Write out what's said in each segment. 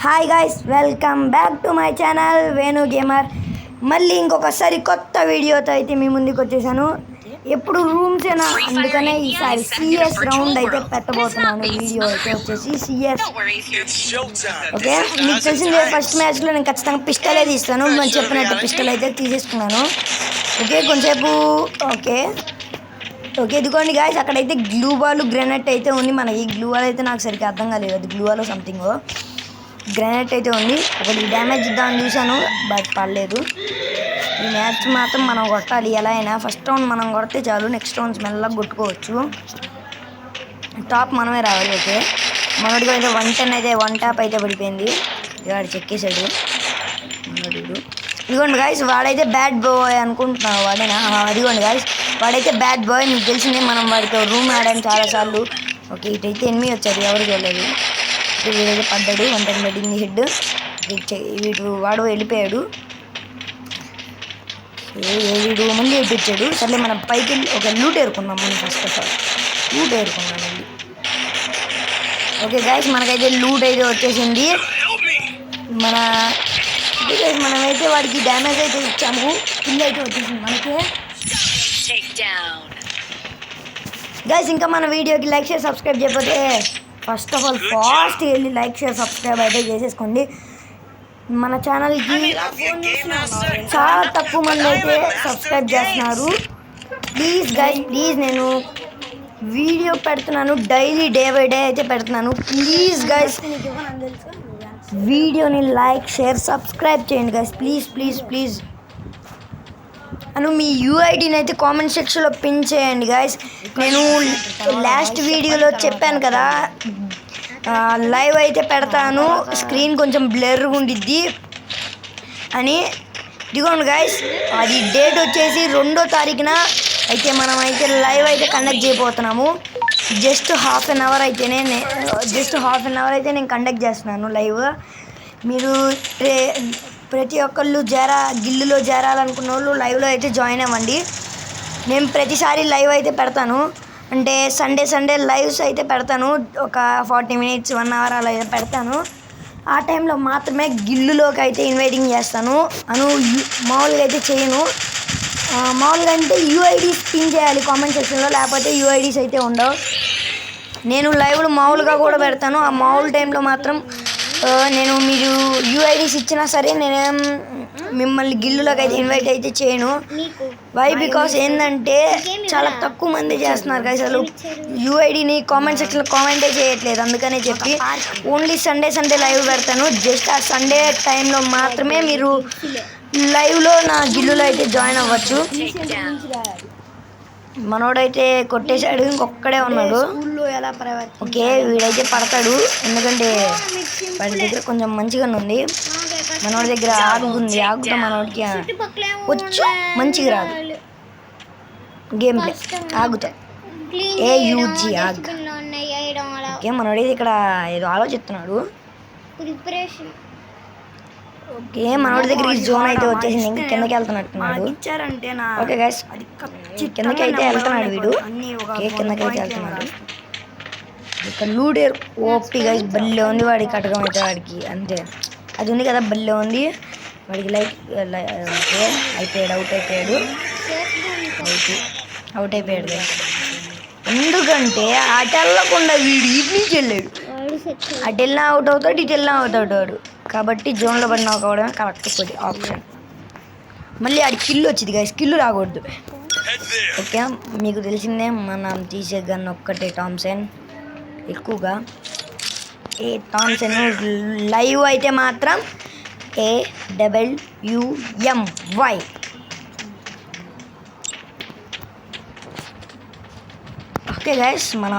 Hi guys, welcome back to my channel Venu gamer. మళ్ళీ ఇంకొకసారి కొత్త వీడియోతో అయితే మీ ముందుకు వచ్చేసాను. ఎప్పుడు రూమ్స్ ఏనా, అందుకనే ఈసారి సిఎస్ రౌండ్ అయితే పెట్టబోతున్నాను. వీడియో అయితే వచ్చేసి సిఎస్. ఓకే, మీకు తెలిసిందే ఫస్ట్ మ్యాచ్లో నేను ఖచ్చితంగా పిస్టలే తీస్తాను. మనం చెప్పినట్టు పిస్టల్ అయితే తీసేసుకున్నాను. ఓకే, కొంచెంసేపు ఓకే ఓకే ఇదిగోండి గాయస్, అక్కడైతే గ్లూ బాల్ గ్రెనేట్ అయితే ఉంది. మనకి గ్లూ బాల్ అయితే నాకు సరిగ్గా అర్థం కాలేదు, అది గ్లూ బాల్ సంథింగ్. గ్రెనేట్ అయితే ఉంది. ఒకటి డ్యామేజ్ ఇద్దామని చూశాను, బట్ పడలేదు. ఈ మ్యాచ్ మాత్రం మనం కొట్టాలి ఎలా అయినా. ఫస్ట్ రౌండ్ మనం కొడితే చాలు, నెక్స్ట్ రౌండ్స్ మెల్లగా కొట్టుకోవచ్చు. టాప్ మనమే రావాలి. ఓకే, మనోడికి అయితే 110 అయితే 1 టాప్ అయితే పడిపోయింది. వాడు చెక్కేశాడు మనోడు. ఇదిగోండి గాయస్, వాడైతే బ్యాడ్ బాయ్ అనుకుంటున్నాను. వాడేనా? అదిగోండి గాయస్, వాడైతే బ్యాడ్ బాయ్. మీకు తెలిసిందే, మనం వాడితో రూమ్ ఆడాము చాలాసార్లు. ఓకే, ఇటైతే ఎనిమిది వచ్చారు, ఎవరు చూడలేదు. వీడైతే పడ్డాడు, 110 పడింది హెడ్. వీడు వాడు వెళ్ళిపోయాడు. వీడు మళ్ళీ ఇప్పించాడు. సర్లే, మనం పైకి వెళ్ళి ఒక లూట్ ఏరుకుందాం. మనం ఫస్ట్ ఆఫ్ ఆల్ లూట్ ఏరుకుందాం మళ్ళీ. ఓకే గాయస్, మనకైతే లూట్ అయితే వచ్చేసింది. మనమైతే వాడికి డ్యామేజ్ అయితే ఇచ్చాము. కిల్ అయితే వచ్చేసింది మనకి. గైస్, ఇంకా మన వీడియోకి లైక్ షేర్ సబ్స్క్రైబ్ చేయకపోతే ఫస్ట్ ఆఫ్ ఆల్ ఫాస్ట్గా వెళ్ళి లైక్ షేర్ సబ్స్క్రైబ్ అయితే చేసేసుకోండి. మన ఛానల్కి చాలా తక్కువ మంది అయితే సబ్స్క్రైబ్ చేస్తున్నారు. ప్లీజ్ గైస్, ప్లీజ్, నేను వీడియో పెడుతున్నాను డైలీ, డే బై డే అయితే పెడుతున్నాను. ప్లీజ్ గైస్, వీడియోని లైక్ షేర్ సబ్స్క్రైబ్ చేయండి గైస్, ప్లీజ్ ప్లీజ్ ప్లీజ్. అను మీ యూఐడిని అయితే కామెంట్ సెక్షన్లో పిన్ చేయండి గైస్. నేను లాస్ట్ వీడియోలో చెప్పాను కదా, లైవ్ అయితే పెడతాను, స్క్రీన్ కొంచెం బ్లర్గా ఉండిద్ది అని. ఇదిగోండి గైస్, అది డేట్ వచ్చేసి 2వ తారీఖున అయితే మనం అయితే లైవ్ అయితే కండక్ట్ చేయబోతున్నాము. జస్ట్ హాఫ్ అన్ అవర్ అయితే నేను కండక్ట్ చేస్తున్నాను లైవ్. మీరు ప్రతి ఒక్కళ్ళు గిల్లులో చేరాలనుకున్న వాళ్ళు లైవ్లో అయితే జాయిన్ అవ్వండి. నేను ప్రతిసారి లైవ్ అయితే పెడతాను, అంటే సండే లైవ్స్ అయితే పెడతాను. ఒక 40 minutes 1 hour అలా అయితే పెడతాను. ఆ టైంలో మాత్రమే గిల్లులోకి అయితే ఇన్వైటింగ్ చేస్తాను. మామూలుగా అయితే చేయను. మామూలుగా అంటే యూఐడీస్ పిన్ చేయాలి కామెంట్ సెక్షన్లో, లేకపోతే యూఐడీస్ అయితే ఉండవు. నేను లైవ్లో మామూలుగా కూడా పెడతాను. ఆ మామూలు టైంలో మాత్రం మీరు యూఐడీస్ ఇచ్చినా సరే నేనేం మిమ్మల్ని గిల్లులోకి అయితే ఇన్వైట్ అయితే చేయను. వై బికాస్ ఏంటంటే చాలా తక్కువ మంది చేస్తున్నారు కదా, అసలు యూఐడిని కామెంట్ సెక్షన్లో కామెంటే చేయట్లేదు. అందుకనే చెప్పి ఓన్లీ సండే లైవ్ పెడతాను. జస్ట్ ఆ సండే టైంలో మాత్రమే మీరు లైవ్లో నా గిల్లులో అయితే జాయిన్ అవ్వచ్చు. మనోడైతే కొట్టేశాడు, ఇంకొక్కడే ఉన్నాడు. ఓకే, వీడైతే పడతాడు, ఎందుకంటే వాడి దగ్గర కొంచెం మంచిగానే ఉంది. మనోడి దగ్గర ఆగు ఉంది, ఆగుతో మనోడికి వచ్చు, మంచిగా రాదు గేమ్ ప్లే ఆగుతో. ఏయూజీ ఆగు. ఓకే, మనోడైతే ఇక్కడ ఏదో ఆలోచిస్తున్నాడు. ఓకే, మనోడి దగ్గర జోన్ అయితే వచ్చేసింది, ఇంకా కిందకి వెళ్తున్నట్టున్నాడు. ఓకే గైస్, కిందకి అయితే వెళ్తున్నాడు వీడు. ఓకే, కిందకి అయితే వెళ్తున్నాడు. ఇక్కడ లూడేర్ ఓపి గైస్, బల్లే ఉంది వాడి కటకం అయితే. వాడికి అంతే అది ఉంది కదా, బల్లే ఉంది వాడికి. ఓకే, అవుట్ అయిపోయాడు. ఎందుకంటే అటు వెళ్ళకుండా వీడు ఇటు నుంచి వెళ్ళాడు. అటు వెళ్ళినా అవుట్ అవుతాడు, ఇటు వెళ్ళినా అవుట్ అవుతాడు. కాబట్టి జోన్లో పడిన అవడమే కరెక్ట్ ఆప్షన్. మళ్ళీ ఆడి కిల్లు వచ్చింది గైస్, కిల్లు రాకూడదు. ఓకే, మీకు తెలిసిందే మనం తీసే గన్ ఒక్కటే థామ్సన్. ఎక్కువగా థామ్సన్ లైవ్ అయితే మాత్రం AWUMY. ఓకే గైస్, మనం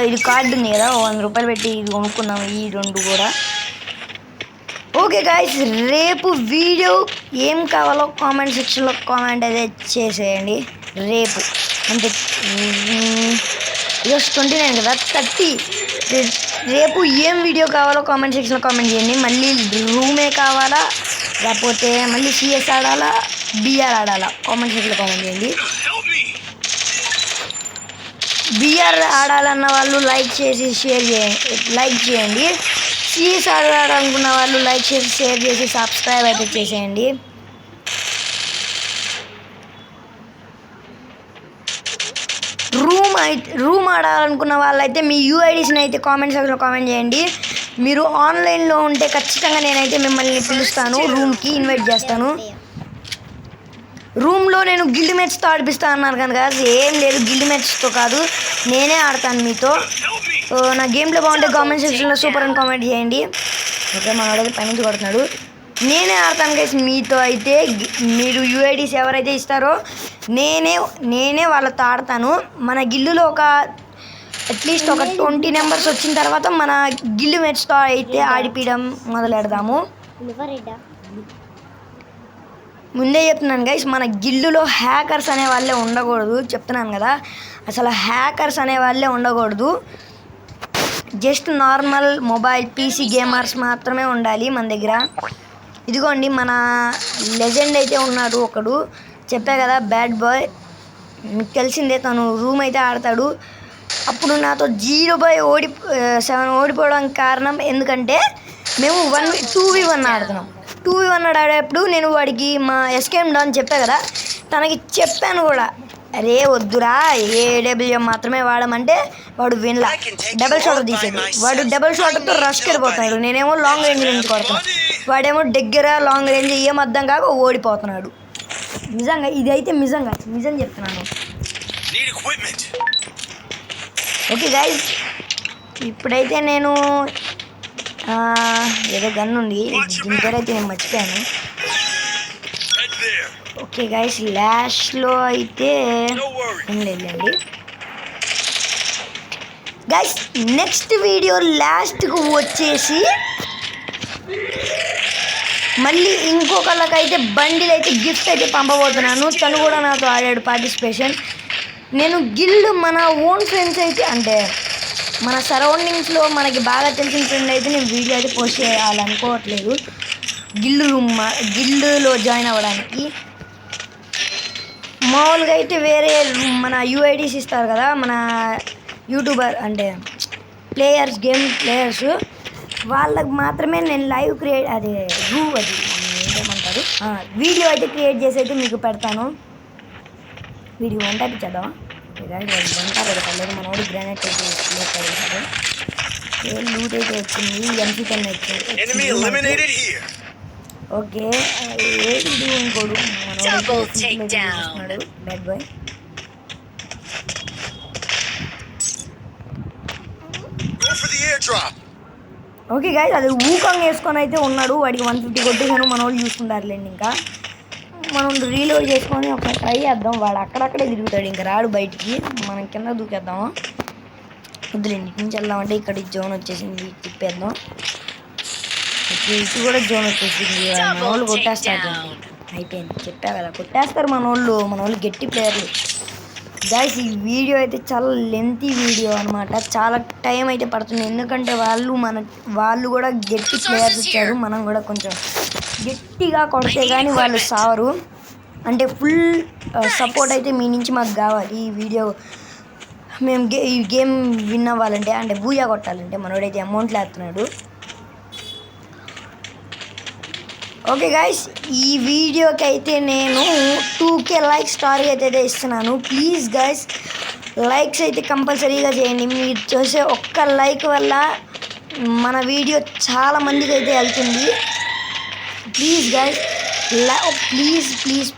ఇది కార్డు ఉంది కదా, 100 రూపాయలు పెట్టి ఇది కొనుక్కున్నాం, ఈ 2 కూడా. ఓకే గైస్, రేపు వీడియో ఏం కావాలో కామెంట్ సెక్షన్లో కామెంట్ అయితే చేసేయండి. రేపు అంటే ఈరోజు 29 కదా, 30. రేపు ఏం వీడియో కావాలో కామెంట్ సెక్షన్లో కామెంట్ చేయండి. మళ్ళీ రూమే కావాలా, లేకపోతే మళ్ళీ సిఎస్ ఆడాలా, బిఆర్ ఆడాలా, కామెంట్ సెక్షన్లో కామెంట్ చేయండి. బిఆర్ ఆడాలన్న వాళ్ళు లైక్ చేయండి. సీఎస్ ఆడాలనుకున్న వాళ్ళు లైక్ చేసి షేర్ చేసి సబ్స్క్రైబ్ అయితే చేసేయండి. రూమ్ ఆడాలనుకున్న వాళ్ళైతే మీ యూఐడీస్ని అయితే కామెంట్ సెక్షన్లో కామెంట్ చేయండి. మీరు ఆన్లైన్లో ఉంటే ఖచ్చితంగా నేనైతే మిమ్మల్ని పిలుస్తాను, రూమ్కి ఇన్వైట్ చేస్తాను. రూమ్లో నేను గిల్డ్ మ్యాచ్తో ఆడిపిస్తాను అన్నారు కనుక ఏం లేదు, గిల్డ్ మ్యాచ్తో కాదు, నేనే ఆడతాను మీతో. నా గేమ్లో బాగుంటే కామెంట్ సెక్షన్లో సూపర్ అని కామెంట్ చేయండి. ఓకే, మనోడైతే పైనుంచి కొడుతున్నాడు. నేనే ఆడతాను గైస్ మీతో. అయితే మీరు యూఐడీస్ ఎవరైతే ఇస్తారో నేనే వాళ్ళతో ఆడతాను. మన గిల్లులో అట్లీస్ట్ ఒక 20 నెంబర్స్ వచ్చిన తర్వాత మన గిల్లు మ్యాచ్తో అయితే ఆడిపించడం మొదలెడదాము. ముందే చెప్తున్నాను గైస్, మన గిల్లులో హ్యాకర్స్ అనే వాళ్ళే ఉండకూడదు, చెప్తున్నాను కదా. అసలు హ్యాకర్స్ అనే వాళ్ళే ఉండకూడదు. Just normal mobile PC gamers మాత్రమే ఉండాలి మన దగ్గర. ఇదిగోండి మన లెజెండ్ అయితే ఉన్నాడు ఒకడు, చెప్పా కదా బ్యాడ్ బాయ్, మీకు తెలిసిందే. తను రూమ్ అయితే ఆడతాడు. అప్పుడు నాతో 0/7 ఓడిపోవడానికి కారణం ఎందుకంటే మేము 2v1 ఆడుతున్నాం. 2v1 ఆడేటప్పుడు నేను వాడికి మా ఎస్కేమ్ డాన్ చెప్పా కదా, తనకి చెప్పాను కూడా, అరే వద్దురా ఏడబ్ల్యూఎం మాత్రమే వాడమంటే వాడు వినలా, డబల్ షాటర్ తీసేది. వాడు డబల్ షాటర్తో రష్కి వెళ్ళిపోతున్నాడు, నేనేమో లాంగ్ రేంజ్ నుంచి కొడుతున్నాను. వాడేమో దగ్గర లాంగ్ రేంజ్ ఏం అర్థం కాక ఓడిపోతున్నాడు. నిజంగా ఇదైతే నిజం చెప్తున్నాను. ఓకే గైస్, ఇప్పుడైతే నేను ఏదో గన్ ఉంది, దీని పేరు అయితే నేను మర్చిపోయాను. ఓకే గైస్, లాస్ట్లో అయితే ఏం లేదండి గైస్. నెక్స్ట్ వీడియో లాస్ట్కు వచ్చేసి మళ్ళీ ఇంకొకళ్ళకైతే బండిలు అయితే గిఫ్ట్ అయితే పంపబోతున్నాను. తను కూడా నాతో ఆడాడు పార్టిసిపేషన్. నేను గిల్డ్ మన ఓన్ ఫ్రెండ్స్ అయితే, అంటే మన సరౌండింగ్స్లో మనకి బాగా తెలిసిన ఫ్రెండ్ అయితే నేను వీడియో అయితే పోస్ట్ చేయాలనుకోవట్లేదు, గిల్డ్లో జాయిన్ అవ్వడానికి. మామూలుగా అయితే వేరే మన యూఐడీస్ ఇస్తారు కదా మన యూట్యూబర్, అంటే గేమ్ ప్లేయర్స్, వాళ్ళకి మాత్రమే నేను లైవ్ అది ఏమంటారు వీడియో అయితే క్రియేట్ చేసి అయితే మీకు పెడతాను. వీడియో వంట ఇచ్చేద్దామా? వంట పెడతాడు మనోడు. గ్రానైట్ అయితే లూట్ అయితే వచ్చింది, MP10 వచ్చింది. ఓకే, ఏది ఇంకోడు మనోడు బ్యాడ్ బాయ్. ఓకే గైస్, అది ఊకంగా వేసుకొని అయితే ఉన్నాడు. వాడికి 150 కొట్టేసాను, మన వాళ్ళు చూసుకుంటారులేండి. ఇంకా మనం రీలోడ్ చేసుకొని ఒకసారి ట్రై చేద్దాం. వాడు అక్కడక్కడే తిరుగుతాడు, ఇంకా రాడు బయటికి. మనం కింద దూకేద్దాము. వద్దులేండి, ఇటు నుంచి వెళ్దామంటే ఇక్కడ జోన్ వచ్చేసింది, తిప్పేద్దాం. ఇటు కూడా జోన్ వచ్చేసింది. మన వాళ్ళు కొట్టేస్తారు, అయిపోయింది. చెప్పా కదా కొట్టేస్తారు మన వాళ్ళు గట్టి ప్లేయర్లు. గైస్, ఈ వీడియో అయితే చాలా లెంతీ వీడియో అనమాట, చాలా టైం అయితే పడుతుంది. ఎందుకంటే వాళ్ళు కూడా గట్టి ప్లేయర్స్ ఇచ్చారు. మనం కూడా కొంచెం గట్టిగా కొడితే కానీ వాళ్ళు సావరు. అంటే ఫుల్ సపోర్ట్ అయితే మీ నుంచి మాకు కావాలి. ఈ వీడియో మేము ఈ గేమ్ విన్ అవ్వాలంటే, అంటే బూయా కొట్టాలంటే మనోడైతే అమౌంట్లు వేస్తున్నాడు. ఓకే గైస్, ఈ వీడియోకి అయితే నేను 2K లైక్స్ టార్గెట్ అయితే ఇస్తున్నాను. ప్లీజ్ గైస్, లైక్స్ అయితే కంపల్సరీగా చేయండి. మీరు చేసే ఒక్క లైక్ వల్ల మన వీడియో చాలా మందికి అయితే వెళ్తుంది. Please guys,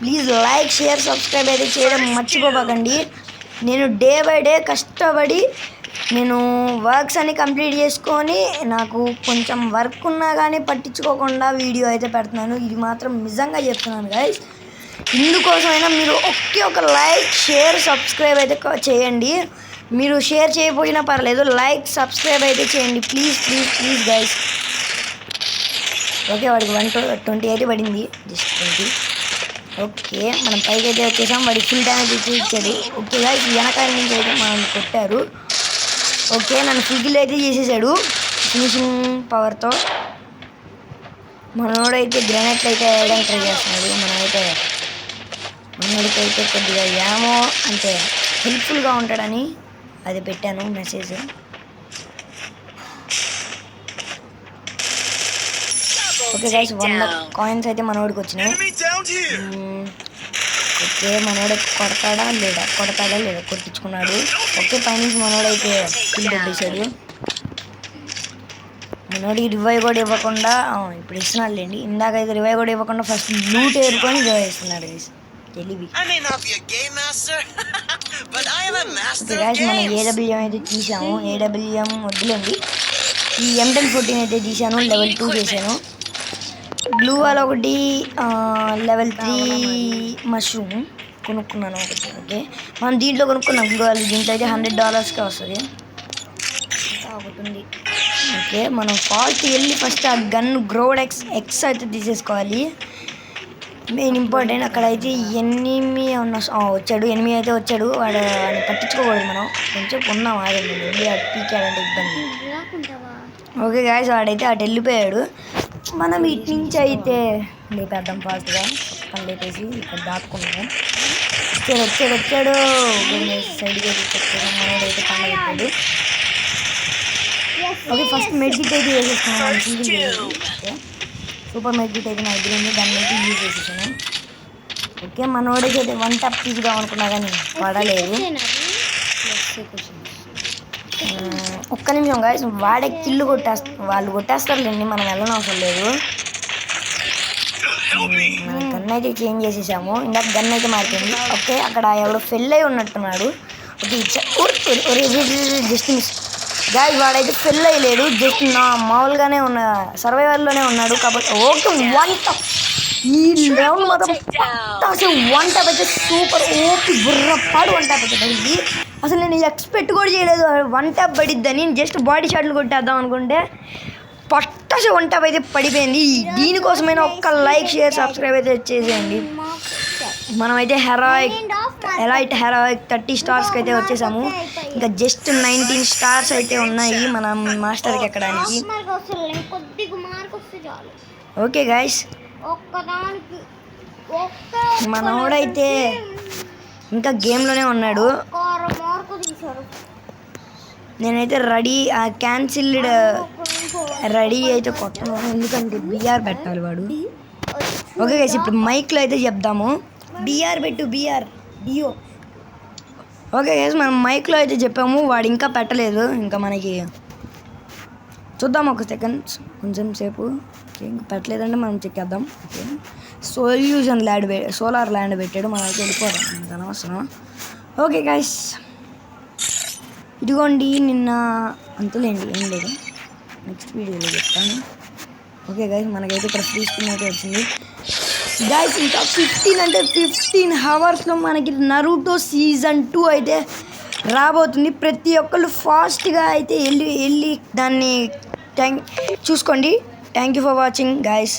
please like share subscribe అయితే చేయడం మర్చిపోకండి. నేను డే బై డే కష్టపడి నేను వర్క్స్ అన్ని కంప్లీట్ చేసుకొని, నాకు కొంచెం వర్క్ ఉన్నా కానీ పట్టించుకోకుండా వీడియో అయితే పెడుతున్నాను. ఇది మాత్రం నిజంగా చెప్తున్నాను గైస్. ఇందుకోసమైనా మీరు ఒక లైక్ షేర్ సబ్స్క్రైబ్ అయితే చేయండి. మీరు షేర్ చేయకపోయినా పర్లేదు, లైక్ సబ్స్క్రైబ్ అయితే చేయండి ప్లీజ్ గైస్. ఓకే, వాడికి 120 అయితే పడింది, జస్ట్ 20. ఓకే, మనం పైకి అయితే వచ్చేసాం. వాడికి ఫుల్ డ్యామేజ్ అయితే ఇచ్చాడు. ఓకే గైస్, వెనకాల నుంచి అయితే మనం కొట్టారు. ఓకే, నన్ను ఫుల్ అయితే చేసేసాడు ఫినిషింగ్ పవర్తో. మనోడైతే గ్రానైట్ అయితే వేయడానికి ట్రై చేస్తున్నాడు. మనోడికైతే కొద్దిగా ఏమో అంటే హెల్ప్ఫుల్గా ఉంటాడని అది పెట్టాను మెసేజ్. ఓకే గైస్ 100 కాయిన్స్ అయితే మనోడికి వచ్చినాయి. ఓకే మనోడు కొడతాడా లేదా కొట్టించుకున్నాడు. ఓకే పైనుంచి మనోడైతే కిల్ పెట్టేశాడు. మనోడికి రివైవ్ కూడా ఇవ్వకుండా ఇప్పుడు ఇస్తున్నాడు లేండి. ఇందాక అయితే రివైవ్ కూడా ఇవ్వకుండా ఫస్ట్ లూట్ ఏరుకొని రివైవ్ ఇస్తున్నాడు గైస్. తెలివి. ఓకే గైస్ మనం ఏడబ్ల్యూఎం అయితే తీసాము. ఏడబ్ల్యూఎం వద్దులేండి. ఈ M1014 అయితే తీసాను. లెవెల్ 2 చేశాను. గ్లూ వాల్ ఒకటి లెవెల్ 3 మష్రూమ్ కొనుక్కున్నాను ఒకటి. ఓకే మనం దీంట్లో కొనుక్కున్నాం గ్లూ వాల్. దీంట్లో అయితే $100కే వస్తుంది. ఒకటి ఉంది. ఓకే మనం ఫాస్ట్ వెళ్ళి ఫస్ట్ ఆ గన్ గ్రోడ్ ఎక్స్ అయితే తీసేసుకోవాలి. Main important. అక్కడైతే ఎనిమి వచ్చాడు. ఎనిమి అయితే వచ్చాడు. వాడిని పట్టించుకోకూడదు. మనం కొంచెం ఉన్నాం ఆగండి. వెళ్ళి అటు పీకాడంటే ఇబ్బంది. ఓకే గాయస్ వాడైతే అటు వెళ్ళిపోయాడు. మనం ఇటు నుంచి అయితే లేపేద్దాం ఫాస్ట్గా. పక్కన లేపేసి ఇక్కడ దాక్కున్నాము. వచ్చాడు సైడ్కి వచ్చాడు. మనోడైతే పండుగ పెట్టాడు. ఓకే ఫస్ట్ మెడ్కిట్ అయితే వేసేసుకున్నాను. ఓకే సూపర్ మెడ్కిట్ అయితే నా దగ్గర ఉంది. దాన్ని అయితే యూజ్ చేసేసాను. ఓకే మనోడికి అయితే 1 టప్ తీసుకుదాం అనుకున్నా కానీ పడలేదు. ఒక్క నిమిషం గాయస్ వాడే కిల్లు వాళ్ళు కొట్టేస్తారులేండి. మనం వెళ్ళనవసరం లేదు. మన గన్ అయితే చేంజ్ చేసేసాము. ఇందాక గన్ అయితే మారిపోయింది. ఓకే అక్కడ ఎవడో ఫెల్ అయి ఉన్నట్టున్నాడు. ఓకే జస్ట్ మిస్ గాయస్ వాడైతే ఫెల్ అయ్యలేడు. జస్ట్ మామూలుగానే సర్వైవర్లోనే ఉన్నాడు కాబట్టి ఓకే 1 టప్. ఈ లెవెల్ మాత్రం అసలు 1 టప్ అయితే సూపర్ ఓపి బుర్రపాడు 1 టప్ అయితే పడింది. అసలు నేను ఎక్స్పెక్ట్ కూడా చేయలేదు 1 టప్ పడిద్దని. జస్ట్ బాడీ షాట్లు కొట్టేద్దాం అనుకుంటే పట్టాస 1 టప్ అయితే పడిపోయింది. దీనికోసమైనా ఒక్క లైక్ షేర్ సబ్స్క్రైబ్ అయితే చేసేయండి. మనమైతే హెరాయిక్ 30 స్టార్స్కి అయితే వచ్చేసాము. ఇంకా జస్ట్ 19 స్టార్స్ అయితే ఉన్నాయి మన మాస్టర్కి ఎక్కడానికి. ఓకే గైస్ మనోడైతే ఇంకా గేమ్లోనే ఉన్నాడు. నేనైతే క్యాన్సిల్డ్ రెడీ అయితే కొట్టను. ఎందుకంటే BR పెట్టాలి వాడు. ఓకే గైస్ ఇప్పుడు మైక్లో అయితే చెప్దాము. BR పెట్టు డియో. ఓకే గైస్ మనం మైక్లో అయితే చెప్పాము. వాడు ఇంకా పెట్టలేదు. ఇంకా మనకి చూద్దాం ఒక సెకండ్ కొంచెం సేపు. ఓకే ఇంకా పెట్టలేదంటే మనం చెక్కేద్దాం. ఓకే సోలార్ ల్యాండ్ పెట్టాడు. మనం అయితే వెళ్ళిపోదాం. ఇంకా అనవసరం. ఓకే గైస్ ఇదిగోండి నిన్న అంతలేండి ఏం లేదు. నెక్స్ట్ వీడియోలో చెప్తాను. ఓకే గైస్ మనకైతే ఇక్కడ ఫ్రీ స్పిన్ అయితే వచ్చింది. గైస్ ఇంకా 15 అవర్స్లో మనకి నరుటో సీజన్ 2 అయితే రాబోతుంది. ప్రతి ఒక్కళ్ళు ఫాస్ట్గా అయితే వెళ్ళి దాన్ని చూసుకోండి. Thank you for watching guys.